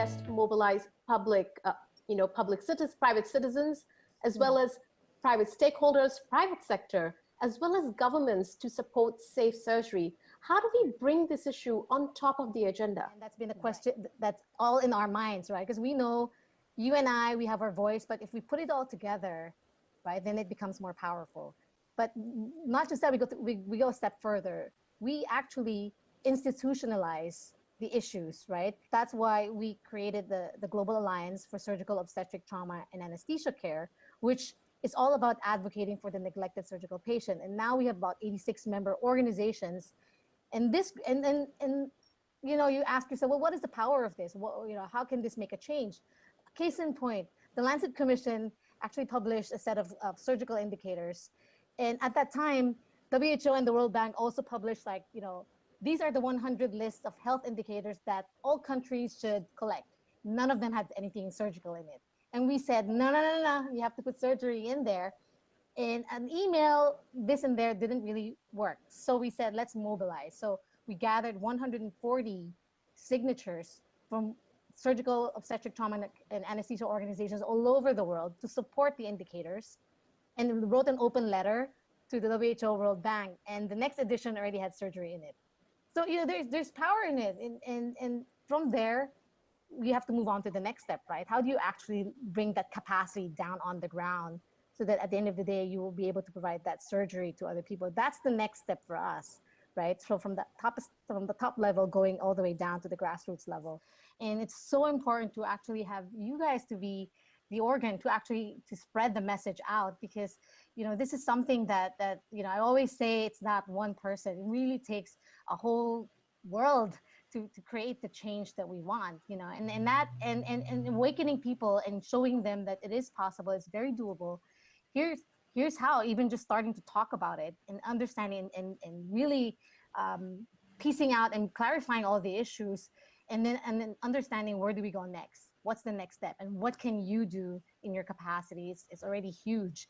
best mobilize private citizens, as well as private stakeholders, private sector, as well as governments to support safe surgery? How do we bring this issue on top of the agenda? And that's been a question that's all in our minds, right? Because we know you and I, we have our voice, but if we put it all together, right, then it becomes more powerful. But not just that, we go a step further. We actually institutionalize the issues, right? That's why we created the Global Alliance for Surgical Obstetric Trauma and Anesthesia Care, which is all about advocating for the neglected surgical patient. And now we have about 86 member organizations. And this, and you know, you ask yourself, well, what is the power of this? What, you know, how can this make a change? Case in point, the Lancet Commission actually published a set of surgical indicators. And at that time, WHO and the World Bank also published, like, you know, these are the 100 lists of health indicators that all countries should collect. None of them had anything surgical in it. And we said, no, you have to put surgery in there. And an email, this and there didn't really work. So we said, let's mobilize. So we gathered 140 signatures from surgical obstetric trauma and anesthesia organizations all over the world to support the indicators, and wrote an open letter to the WHO World Bank. And the next edition already had surgery in it. So, you know, there's power in it. And from there, we have to move on to the next step, right? How do you actually bring that capacity down on the ground so that at the end of the day, you will be able to provide that surgery to other people? That's the next step for us, right? So from the top level, going all the way down to the grassroots level. And it's so important to actually have you guys to be the organ to spread the message out, because, you know, this is something that you know, I always say it's not one person. It really takes a whole world to create the change that we want, you know, and awakening people and showing them that it is possible, it's very doable. Here's how, even just starting to talk about it and understanding and really piecing out and clarifying all the issues, and then understanding where do we go next, what's the next step, and what can you do in your capacity. It's already huge.